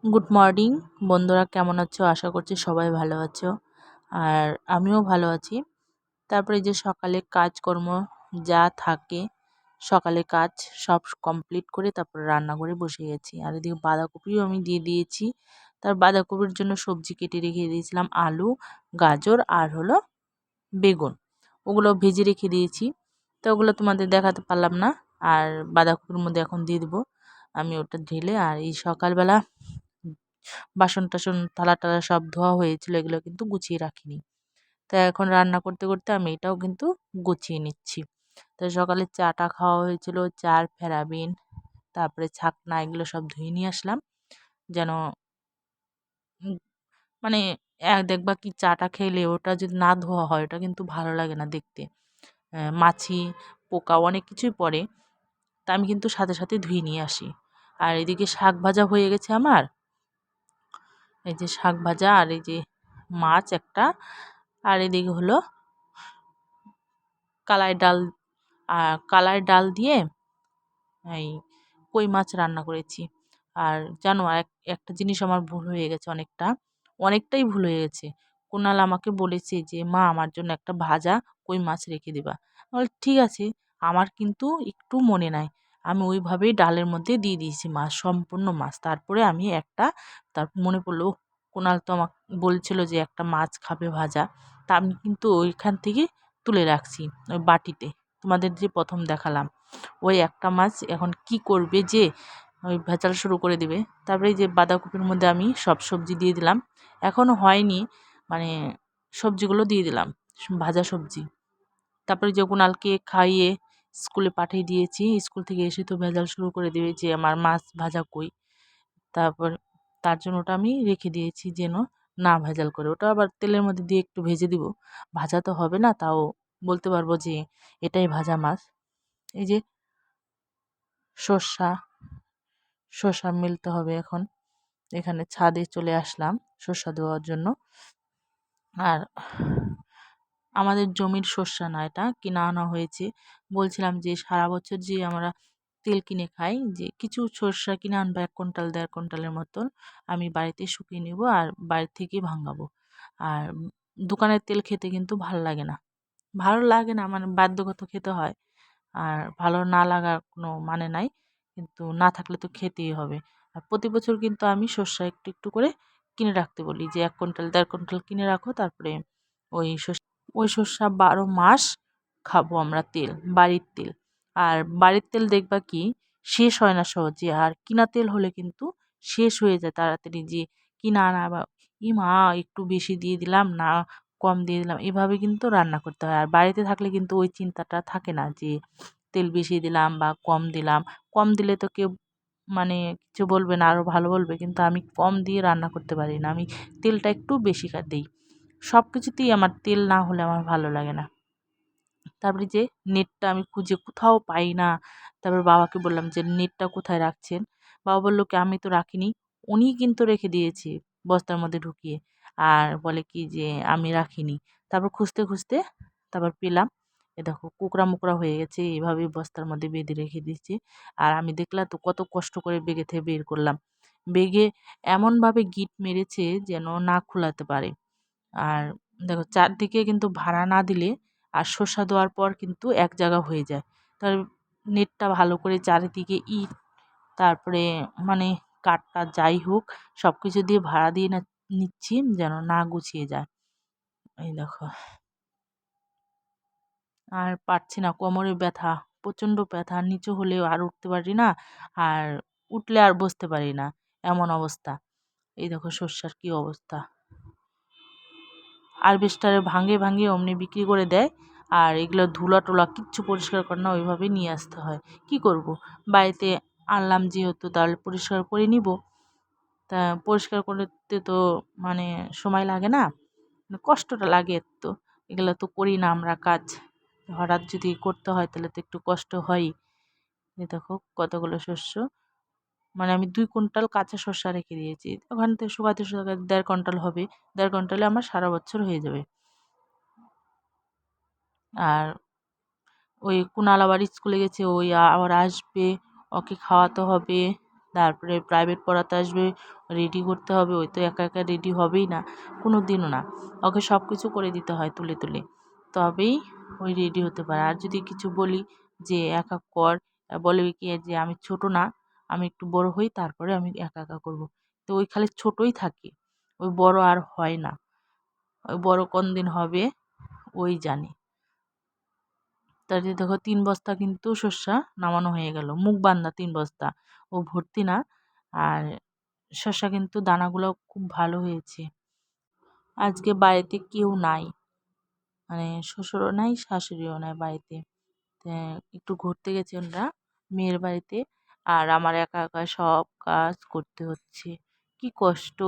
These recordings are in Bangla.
গুড মর্নিং বন্ধুরা, কেমন আছো? আশা করছি সবাই ভালো আছো। আর আমিও ভালো আছি। তারপরে যে সকালে কাজকর্ম যা থাকে, সকালে কাজ সব কমপ্লিট করে তারপরে রান্না করে বসে গেছি। আর এদিকে বাঁধাকপিও আমি দিয়ে দিয়েছি। তার বাঁধাকপির জন্য সবজি কেটে রেখে দিয়েছিলাম, আলু, গাজর আর হলো বেগুন। ওগুলো ভেজে রেখে দিয়েছি। তো ওগুলো তোমাদের দেখাতে পারলাম না। আর বাঁধাকপির মধ্যে এখন দিয়ে দেবো আমি ওটা ঢেলে। আর এই সকালবেলা বাসন টাসন থালা টালা সব ধোয়া হয়েছিল, এগুলো কিন্তু গুছিয়ে রাখিনি। তাই এখন রান্না করতে করতে আমি এটাও কিন্তু গুছিয়ে নিচ্ছি। তো সকালে চাটা খাওয়া হয়েছিল, চার ফেরাবিন, তারপরে ছাকনা, এগুলো সব ধুয়ে নিয়ে আসলাম। যেন উম, মানে দেখবা কি চাটা খেলে ওটা যদি না ধোয়া হয় ওটা কিন্তু ভালো লাগে না দেখতে। মাছি পোকা অনেক কিছুই পড়ে। তা আমি কিন্তু সাথে সাথে ধুয়ে নিয়ে আসি। আর এদিকে শাক ভাজা হয়ে গেছে আমার। এই যে শাক ভাজা, আর এই যে মাছ একটা, আর এদিকে হলো কালাই ডাল। আর কালাই ডাল দিয়ে এই কই মাছ রান্না করেছি। আর জানো, একটা জিনিস আমার ভুল হয়ে গেছে, অনেকটাই ভুল হয়ে গেছে। কুনাল আমাকে বলেছে যে মা আমার জন্য একটা ভাজা কই মাছ রেখে দিবা। আমি বলি, ঠিক আছে। আমার কিন্তু একটু মনে নাই, আমি ওইভাবেই ডালের মধ্যে দিয়ে দিয়েছি মাছ, সম্পূর্ণ মাছ। তারপরে আমি তারপর মনে পড়লো, কুনাল তো আমাকে বলছিল যে একটা মাছ খাবে ভাজা। তা আমি কিন্তু ওইখান থেকে তুলে রাখছি ওই বাটিতে, তোমাদের যে প্রথম দেখালাম। ওই একটা মাছ এখন কি করবে যে ওই ভেজাল শুরু করে দিবে। তারপরে এই যে বাঁধাকপির মধ্যে আমি সব সবজি দিয়ে দিলাম, এখনও হয়নি, মানে সবজিগুলো দিয়ে দিলাম, ভাজা সবজি। তারপরে যে কুণালকে খাইয়ে স্কুলে পাঠিয়ে দিয়েছি, স্কুল থেকে এসে তো ভেজাল শুরু করে দেবে যে আমার মাছ ভাজা কই। তারপর তার জন্য ওটা আমি রেখে দিয়েছি যেন না ভেজাল করে। ওটা আবার তেলের মধ্যে দিয়ে একটু ভেজে দিব, ভাজা তো হবে না, তাও বলতে পারবো যে এটাই ভাজা মাছ। এই যে সর্ষা শসা মিলতে হবে এখন। এখানে ছাদে চলে আসলাম সর্ষা দেওয়ার জন্য। আর আমাদের জমির সর্ষা না, এটা কিনা আনা হয়েছে। বলছিলাম যে সারা বছর যে আমরা তেল কিনে খাই, যে কিছু সর্ষা কিনে আনবো 1 কুইন্টাল 1.5 কুইন্টালের মতন, আমি বাড়িতে শুকিয়ে নেব আর বাড়ি থেকে ভাঙাবো। আর দোকানের তেল খেতে কিন্তু ভালো লাগে না, মানে বাধ্যগত খেতে হয়। আর ভালো না লাগার কোনো মানে নাই, কিন্তু না থাকলে তো খেতেই হবে। আর প্রতি বছর কিন্তু আমি সর্ষা একটু একটু করে কিনে রাখতে বলি, যে 1 কুইন্টাল 1.5 কুইন্টাল কিনে রাখো। তারপরে ওই সর্ষা 12 মাস খাবো আমরা তেল, বাড়ির তেল। আর বাড়ির তেল দেখবা কি শেষ হয় না সহজে, আর কিনা তেল হলে কিন্তু শেষ হয়ে যায় তাড়াতাড়ি। যে কিনা আনা বা মা একটু বেশি দিয়ে দিলাম না কম দিয়ে দিলাম, এভাবে কিন্তু রান্না করতে হয়। আর বাড়িতে থাকলে কিন্তু ওই চিন্তাটা থাকে না যে তেল বেশি দিলাম বা কম দিলাম। কম দিলে তো কেউ মানে কিছু বলবে না, আরও ভালো বলবে, কিন্তু আমি কম দিয়ে রান্না করতে পারি না, আমি তেলটা একটু বেশি দিই। সব কিছুতেই আমার তেল না হলে আমার ভালো লাগে না। তারপরে যে নেটটা আমি খুঁজে কোথাও পাই না। তারপর বাবাকে বললাম যে নেটটা কোথায় রাখছেন। বাবা বলল কি আমি তো রাখিনি, উনি কিন্তু রেখে দিয়েছে বস্তার মধ্যে ঢুকিয়ে। আর বলে কি যে আমি রাখিনি। তারপর খুঁজতে খুঁজতে তারপর পেলাম। এ দেখো কুকড়া মুকড়া হয়ে গেছে, এইভাবেই বস্তার মধ্যে বেঁধে রেখে দিয়েছি। আর আমি দেখলাম তো কত কষ্ট করে বেগে থেকে বের করলাম। বেগে এমনভাবে গিঁট মেরেছে যেন না খোলাতে পারে। আর দেখো চারদিকে কিন্তু ভাড়া না দিলে আর শসা দেওয়ার পর কিন্তু এক জায়গা হয়ে যায়। তার নেটটা ভালো করে চারিদিকে ইট, তারপরে মানে কাঠটা যাই হোক সব কিছু দিয়ে ভাড়া দিয়ে নিচ্ছি যেন না গুছিয়ে যায়। এই দেখো, আর পারছি না, কোমরে ব্যথা, প্রচণ্ড ব্যথা, নিচু হলেও আর উঠতে পারি না, আর উঠলে আর বসতে পারি না, এমন অবস্থা। এই দেখো সর্ষার কি অবস্থা। হারভেস্টারে ভাঙিয়ে ভাঙিয়ে অমনি বিক্রি করে দেয়। আর এগুলো ধুলা টোলা কিচ্ছু পরিষ্কার করে না, ওইভাবেই নিয়ে আসতে হয়। কি করব, বাড়িতে আনলাম যেহেতু তাহলে পরিষ্কার করে নিব। তা পরিষ্কার করতে তো মানে সময় লাগে না, কষ্টটা লাগে একটু। এগুলো তো করি না আমরা কাজ, হঠাৎ যদি করতে হয় তাহলে তো একটু কষ্ট হয়ই। এই দেখো কতগুলো শস্য, মানে আমি 2 কুইন্টাল কাঁচা শসা রেখে দিয়েছি, ওখান থেকে শুকাতে শুকাতে 1.5 কুইন্টাল হবে। 1.5 কুইন্টালে আমার সারা বছর হয়ে যাবে। আর ওই কুনাল আবার স্কুলে গেছে, ওই আবার আসবে, ওকে খাওয়াতে হবে। তারপরে প্রাইভেট পড়াতে আসবে, রেডি করতে হবে, ওই তো একা একা রেডি হবেই না, কোনো দিনও না। ওকে সব কিছু করে দিতে হয় তুলে তুলে, তবেই ওই রেডি হতে পারে। আর যদি কিছু বলি যে একা কর, বলবে কি যে আমি ছোট না, আমি একটু বড় হই তারপরে আমি একা একা করব। তো ওই খালি ছোটই থাকে, ওই বড় আর হয় না। ওই বড় কোন দিন হবে ওই জানে। তার যে দেখো ৩ বস্তা কিন্তু শস্যা নামানো হয়ে গেল, মুখ বান্ধা ৩ বস্তা, ও ভর্তি না। আর শস্যা কিন্তু দানাগুলো খুব ভালো হয়েছে। আজকে বাড়িতে কেউ নাই, মানে শ্বশুরও নাই শাশুড়িও নাই বাড়িতে। একটু ঘুরতে গেছে ওনারা মেয়ের বাড়িতে, আর আমার একা একা সব কাজ করতে হচ্ছে, কি কষ্ট।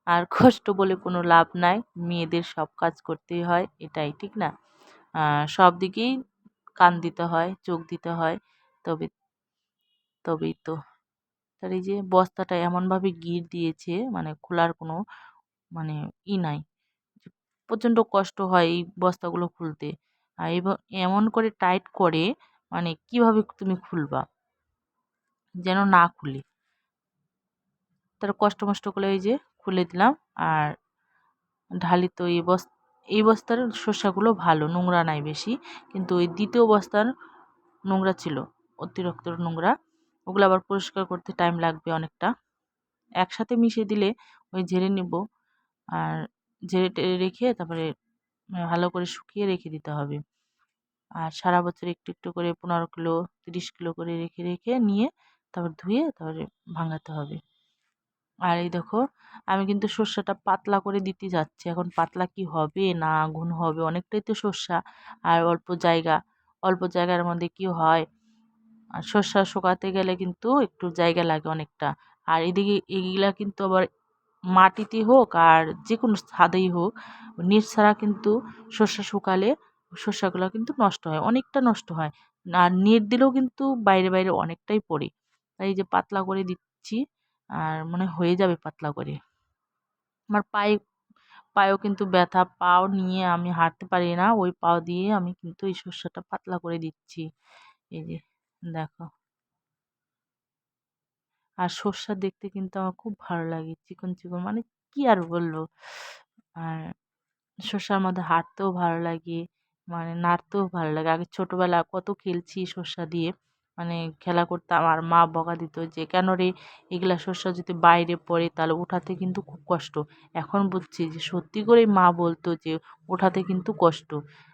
আর কষ্ট বলে কোনো লাভ নাই, মেয়েদের সব কাজ করতেই হয়, এটাই ঠিক না? সব দিকেই কান দিতে হয়, চোখ দিতে হয়, তবে তবেই তো। তার এই যে বস্তাটা এমনভাবে গিঁট দিয়েছে, মানে খোলার কোনো মানে নাই, প্রচণ্ড কষ্ট হয় এই বস্তাগুলো খুলতে। আর এমন করে টাইট করে, মানে কিভাবে তুমি খুলবা যেন না খুলে। তার কষ্ট মষ্ট করে এই যে খুলে দিলাম। আর ঢালি তো এই বস্তার শস্যগুলো ভালো, নোংরা নাই বেশি, কিন্তু ওই দ্বিতীয় বস্তার নোংরা ছিল, অতিরিক্ত নোংরা। ওগুলো আবার পরিষ্কার করতে টাইম লাগবে অনেকটা। একসাথে মিশিয়ে দিলে ওই ঝেড়ে নেব, আর ঝেড়ে টেড়ে রেখে তারপরে ভালো করে শুকিয়ে রেখে দিতে হবে। আর সারা বছর একটু একটু করে 15 কিলো 30 কিলো করে রেখে রেখে নিয়ে তারপর ধুয়ে তারপরে ভাঙাতে হবে। আর এই দেখো আমি কিন্তু সর্ষেটা পাতলা করে দিতে যাচ্ছি, এখন পাতলা কি হবে না ঘন হবে, অনেকটাই তো সর্ষা, আর অল্প জায়গার মধ্যে কি হয়। আর সর্ষা শুকাতে গেলে কিন্তু একটু জায়গা লাগে অনেকটা। আর এদিকে এগুলা কিন্তু আবার মাটিতে হোক আর যে কোনো ছাদেই হোক, নিচ ছাড়া কিন্তু সর্ষা শুকালে শস্যগুলো কিন্তু নষ্ট হয়, অনেকটা নষ্ট হয়। আর নেট দিলেও কিন্তু বাইরে বাইরে অনেকটাই পড়ে। তাই এই যে পাতলা করে দিচ্ছি, আর মনে হয়ে যাবে পাতলা করে। আমার পায়েও কিন্তু ব্যথা, পাও নিয়ে আমি হাঁটতে পারি না, ওই পাও দিয়ে আমি কিন্তু এই শস্যটা পাতলা করে দিচ্ছি। এই যে দেখো। আর সর্ষা দেখতে কিন্তু আমার খুব ভালো লাগে, চিকন চিকন, মানে কি আর বলবো। আর শসার মধ্যে হাঁটতেও ভালো লাগে, মানে নাড়তেও ভালো লাগে। আগে ছোটবেলা কত খেলছি শসা দিয়ে, মানে খেলা করতাম আর মা বকা দিত যে কেন রে এগুলা শসা যদি বাইরে পড়ে তাহলে উঠাতে কিন্তু খুব কষ্ট। এখন বুঝছি যে সত্যি করেই মা বলতো যে ওঠাতে কিন্তু কষ্ট,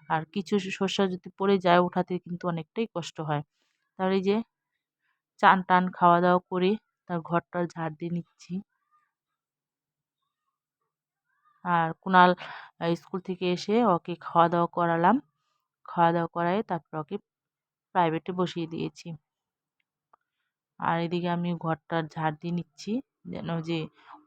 আর কিছু শসা যদি পড়ে যায় ওঠাতে কিন্তু অনেকটাই কষ্ট হয়। তার এই যে চান টান খাওয়া দাওয়া করে তার ঘরটা ঝাড় দিয়ে নিচ্ছি। আর কুনাল স্কুল থেকে এসে ওকে খাওয়া দাওয়া করালাম, খাওয়া দাওয়া করায় তারপর ওকে প্রাইভেটে বসিয়ে দিয়েছি। আর এদিকে আমি ঘরটা ঝাড় দিয়ে নিচ্ছি, যেন যে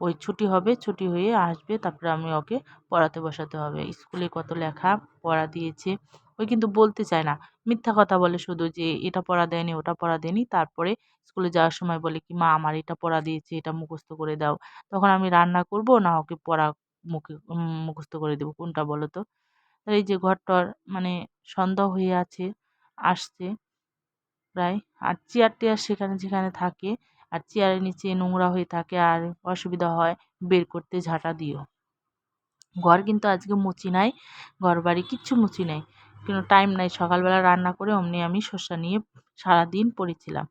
ওই ছুটি হবে, ছুটি হয়ে আসবে তারপরে আমি ওকে পড়াতে বসাতে হবে। স্কুলে কত লেখা পড়া দিয়েছে, ওই কিন্তু বলতে চায় না, মিথ্যা কথা বলে শুধু যে এটা পড়া দেয়নি ওটা পড়া দেয়নি। তারপরে স্কুলে যাওয়ার সময় বলে কি মা আমার এটা পড়া দিয়েছে, এটা মুখস্থ করে দাও। তখন আমি রান্না করব না ওকে পড়া মুখস্থ করে দেবো, কোনটা বলো তো? এই যে ঘরটর মানে সন্ধ্যা হয়ে আছে, আসছে প্রায়। আর চেয়ার টেয়ার সেখানে যেখানে থাকে, আর চেয়ারের নিচে নোংরা হয়ে থাকে আর অসুবিধা হয় বের করতে, ঝাঁটা দিও। ঘর কিন্তু আজকে মুছি নাই, ঘর বাড়ি কিচ্ছু মুছি নাই, কিন্তু টাইম নাই। সকালবেলা রান্না করে অমনি আমি শসা নিয়ে সারাদিন পড়েছিলাম।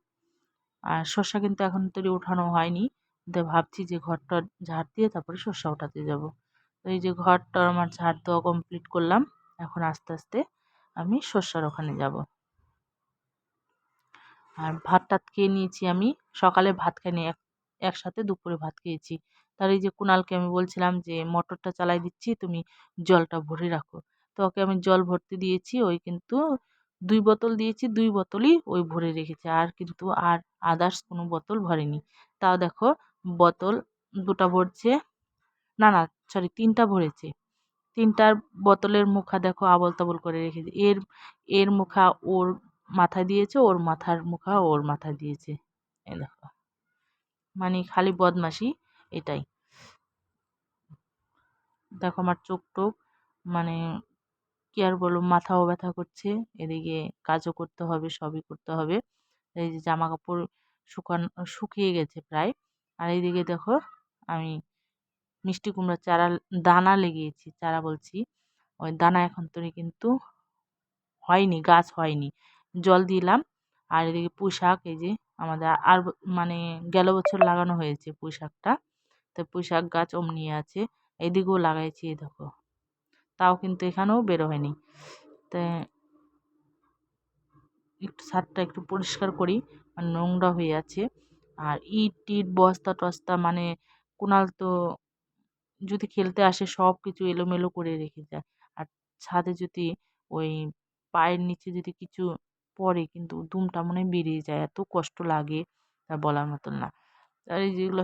আর শসা কিন্তু এখন তৈরি উঠানো হয়নি, তো ভাবছি যে ঘরটা ঝাড় দিয়ে তারপরে শসা উঠাতে যাব। তো এই যে ঘরটা আমার ঝাড় দেওয়া কমপ্লিট করলাম, এখন আস্তে আস্তে আমি শসার ওখানে যাব। আর ভাত টাত খেয়ে নিয়েছি আমি, সকালে ভাত খাইনি, একসাথে দুপুরে ভাত খেয়েছি। তার এই যে কুনালকে আমি বলছিলাম যে মোটরটা চালাই দিচ্ছি তুমি জলটা ভরে রাখো, তো ওকে আমি জল ভরতে দিয়েছি, ওই কিন্তু 2 বোতল দিয়েছি, 2 বোতলই ওই ভরে রেখেছে, আর কিন্তু আর আদার্স কোনো বোতল ভরেনি। তাও দেখো বোতল 2টা ভরছে, না না সরি 3টা ভরেছে। 3টার বোতলের মুখা দেখো আবোল তাবোল করে রেখেছে, এর এর মুখা ওর মাথায় দিয়েছে, ওর মাথার মুখা ওর মাথায় দিয়েছে। এই দেখো, মানে খালি বদমাশি, এটাই। দেখো আমার চোখ টোক, মানে কি আর বলবো, মাথাও ব্যথা করছে, এদিকে কাজও করতে হবে, সবই করতে হবে। এই যে জামা কাপড় শুকিয়ে গেছে প্রায়। আর এইদিকে দেখো আমি মিষ্টি কুমড়ার চারা দানা লাগিয়েছি, চারা বলছি, ওই দানা এখন তো কিন্তু হয়নি, গাছ হয়নি, জল দিলাম। আর এদিকে পুঁই শাক, এই যে আমাদের আর মানে গেল বছর লাগানো হয়েছে পুঁই শাকটা, তো পুঁই শাক গাছ অমনি আছে। এদিকেও লাগাইছি, এই দেখো, তাও কিন্তু এখানেও বের হয়নি। তো একটু ছাদটা একটু পরিষ্কার করি, মানে নোংরা হয়ে আছে। আর ইট টিট বস্তা টস্তা, মানে কুনাল তো যদি খেলতে আসে সব কিছু এলোমেলো করে রেখে যায়। আর ছাদে যদি ওই পায়ের নিচে যদি কিছু পড়ে কিন্তু দুমটা মনে হয় বেরিয়ে যায়, এত কষ্ট লাগে তা বলার মতন না। আর এই যেগুলো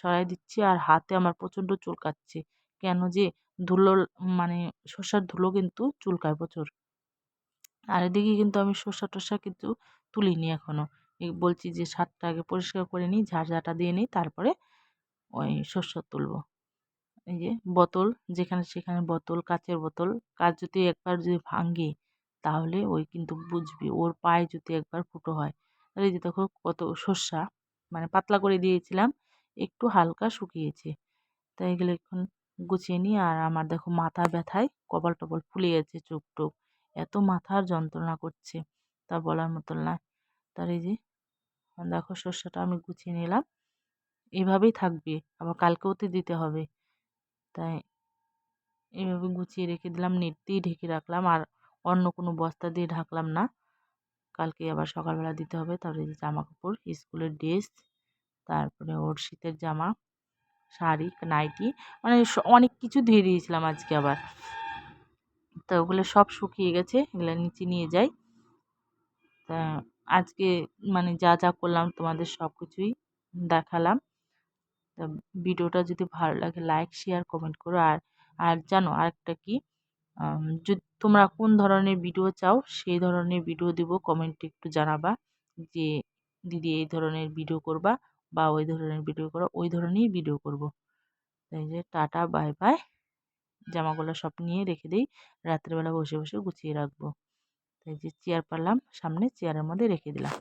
সরাই দিচ্ছি। আর হাতে আমার প্রচণ্ড চুলকাচ্ছে, কেন যে ধুলো, মানে শসার ধুলো কিন্তু চুলকায় প্রচুর। আর এদিকে কিন্তু আমি শসা টসা কিন্তু তুলিনি এখনো, বলছি যে ছাদটা আগে পরিষ্কার করে নিই, ঝাড়ঝাঁটা দিয়ে নিই, তারপরে ওই শস্য তুলবো। এই যে বোতল, যেখানে সেখানে বোতল, কাচের বোতল, কাচ যদি একবার যদি ভাঙে তাহলে ওই কিন্তু বুঝবি, ওর পায়ে যদি একবার ফুটো হয়। আর এই যে দেখো কত সর্ষা, মানে পাতলা করে দিয়েছিলাম, একটু হালকা শুকিয়েছে। তাই এগুলো এখন গুছিয়ে নিই। আর আমার দেখো মাথা ব্যথায় কপাল টপাল ফুলে গেছে, চোখ টোক, এত মাথার যন্ত্রণা করছে তা বলার মতন না। তার এই যে দেখো সর্ষাটা আমি গুছিয়ে নিলাম, এভাবেই থাকবে, আবার কালকেও তো দিতে হবে, তাই এভাবে গুছিয়ে রেখে দিলাম, নেট দিয়ে ঢেকে রাখলাম। আর অন্য কোনো বস্তা দিয়ে ঢাকলাম না, কালকে আবার সকালবেলা দিতে হবে। তারপরে যে জামা কাপড়, স্কুলের ড্রেস, তারপরে ওর শীতের জামা, শাড়ি, নাইটি, মানে অনেক কিছু ধুয়ে দিয়েছিলাম আজকে আবার। তো ওগুলো সব শুকিয়ে গেছে, এগুলো নিচে নিয়ে যাই। তা আজকে মানে যা যা করলাম তোমাদের সব কিছুই দেখালাম। তা ভিডিওটা যদি ভালো লাগে লাইক শেয়ার কমেন্ট করো। আর আর জানো আরেকটা কি, যদি তোমরা কোন ধরনের ভিডিও চাও সেই ধরনের ভিডিও দিব, কমেন্টে একটু জানাবা যে দিদি এই ধরনের ভিডিও করবা বা ওই ধরনের ভিডিও করো, ওই ধরনেরই ভিডিও করব। এই যে টাটা বাই বাই, জামাগুলো সব নিয়ে রেখে দিই, রাত্রেবেলা বসে বসে গুছিয়ে রাখবো। এই যে চেয়ার পারলাম সামনে, চেয়ারের মধ্যে রেখে দিলাম।